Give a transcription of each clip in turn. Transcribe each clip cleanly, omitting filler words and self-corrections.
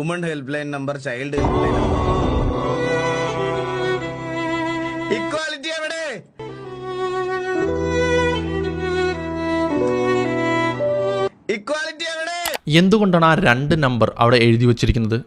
Woman help line number, child help line number. Equality എവിടെ? Equality എവിടെ? എന്തുകൊണ്ടാണ് ആ 2 നമ്പർ അവിടെ എഴുതി വച്ചിരിക്കുന്നത്?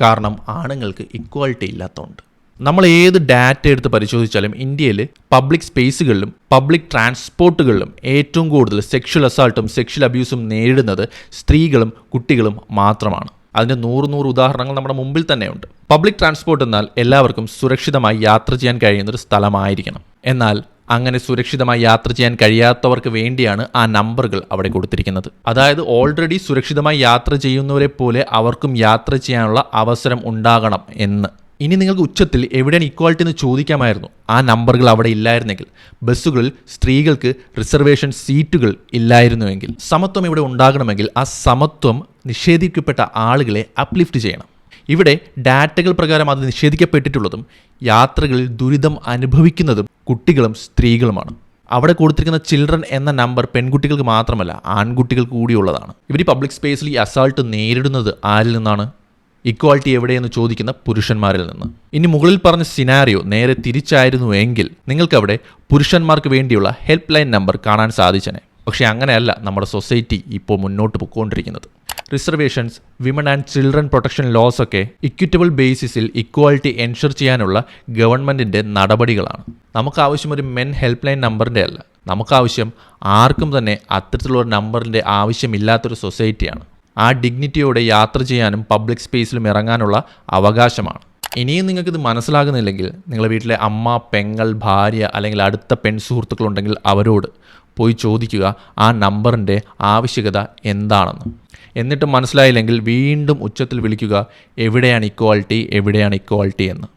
കാരണം ആണുങ്ങൾക്ക് ഇക്വാലിറ്റി ഇല്ലാത്തതുകൊണ്ട്. നമ്മൾ ഏത് ഡാറ്റ എടുത്ത് പരിശോധിച്ചാലും ഇന്ത്യയിൽ പബ്ലിക് സ്പേസുകളിലും പബ്ലിക് ട്രാൻസ്പോർട്ടുകളിലും ഏറ്റവും കൂടുതൽ സെക്ഷൽ അസാൾട്ടും സെക്ഷൽ അബ്യൂസും നേരിടുന്നത് സ്ത്രീകളും കുട്ടികളും മാത്രമാണ്. അതിൻ്റെ 100 ഉദാഹരണങ്ങൾ നമ്മുടെ മുമ്പിൽ തന്നെയുണ്ട്. പബ്ലിക് ട്രാൻസ്പോർട്ട് എന്നാൽ എല്ലാവർക്കും സുരക്ഷിതമായി യാത്ര ചെയ്യാൻ കഴിയുന്നൊരു സ്ഥലമായിരിക്കണം. എന്നാൽ അങ്ങനെ സുരക്ഷിതമായി യാത്ര ചെയ്യാൻ കഴിയാത്തവർക്ക് വേണ്ടിയാണ് ആ നമ്പറുകൾ അവിടെ കൊടുത്തിരിക്കുന്നത്. അതായത് ഓൾറെഡി സുരക്ഷിതമായി യാത്ര ചെയ്യുന്നവരെ പോലെ അവർക്കും യാത്ര ചെയ്യാനുള്ള അവസരം ഉണ്ടാകണം എന്ന്. ഇനി നിങ്ങൾക്ക് ഉച്ചത്തിൽ എവിടെയാണ് ഇക്വാലിറ്റി എന്ന് ചോദിക്കാമായിരുന്നു. ആ നമ്പറുകൾ അവിടെ ഇല്ലായിരുന്നെങ്കിൽ, ബസ്സുകളിൽ സ്ത്രീകൾക്ക് റിസർവേഷൻ സീറ്റുകൾ ഇല്ലായിരുന്നുവെങ്കിൽ, സമത്വം ഇവിടെ ഉണ്ടാകണമെങ്കിൽ ആ സമത്വം നിഷേധിക്കപ്പെട്ട ആളുകളെ അപ്ലിഫ്റ്റ് ചെയ്യണം. ഇവിടെ ഡാറ്റകൾ പ്രകാരം അത് നിഷേധിക്കപ്പെട്ടിട്ടുള്ളതും യാത്രകളിൽ ദുരിതം അനുഭവിക്കുന്നതും കുട്ടികളും സ്ത്രീകളുമാണ്. അവിടെ കൊടുത്തിരിക്കുന്ന ചിൽഡ്രൻ എന്ന നമ്പർ പെൺകുട്ടികൾക്ക് മാത്രമല്ല, ആൺകുട്ടികൾക്ക് കൂടിയുള്ളതാണ്. ഇവർ പബ്ലിക് സ്പേസിൽ ഈ അസാൾട്ട് നേരിടുന്നത് ആരിൽ നിന്നാണ്? ഇക്വാലിറ്റി എവിടെയെന്ന് ചോദിക്കുന്ന പുരുഷന്മാരിൽ നിന്ന്. ഇനി മുകളിൽ പറഞ്ഞ സിനാരിയോ നേരെ തിരിച്ചായിരുന്നുവെങ്കിൽ നിങ്ങൾക്കവിടെ പുരുഷന്മാർക്ക് വേണ്ടിയുള്ള ഹെൽപ്പ് ലൈൻ നമ്പർ കാണാൻ സാധിച്ചനെ. പക്ഷേ അങ്ങനെയല്ല നമ്മുടെ സൊസൈറ്റി ഇപ്പോൾ മുന്നോട്ട് പോയിക്കൊണ്ടിരിക്കുന്നത്. Reservations, women and children protection laws ഒക്കെ ഇക്വിറ്റബിൾ ബേസിസിൽ ഇക്വാലിറ്റി എൻഷുർ ചെയ്യാനുള്ള ഗവൺമെൻറ്റിൻ്റെ നടപടികളാണ്. നമുക്കാവശ്യം ഒരു മെൻ ഹെൽപ്പ് ലൈൻ നമ്പറിൻ്റെ അല്ല. നമുക്കാവശ്യം ആർക്കും തന്നെ അത്തരത്തിലുള്ള നമ്പറിൻ്റെ ആവശ്യമില്ലാത്തൊരു സൊസൈറ്റിയാണ്. ആ ഡിഗ്നിറ്റിയോടെ യാത്ര ചെയ്യാനും പബ്ലിക് സ്പേസിലും ഇറങ്ങാനുള്ള അവകാശമാണ്. ഇനിയും നിങ്ങൾക്കിത് മനസ്സിലാകുന്നില്ലെങ്കിൽ നിങ്ങളുടെ വീട്ടിലെ അമ്മ, പെങ്ങൾ, ഭാര്യ അല്ലെങ്കിൽ അടുത്ത സുഹൃത്തുക്കളുണ്ടെങ്കിൽ അവരോട് പോയി ചോദിക്കുക ആ നമ്പറിൻ്റെ ആവശ്യകത എന്താണെന്ന്. എന്നിട്ട് മനസ്സിലായില്ലെങ്കിൽ വീണ്ടും ഉച്ചത്തിൽ വിളിക്കുക, എവിടെയാണ് ഇക്വാലിറ്റി എന്ന്.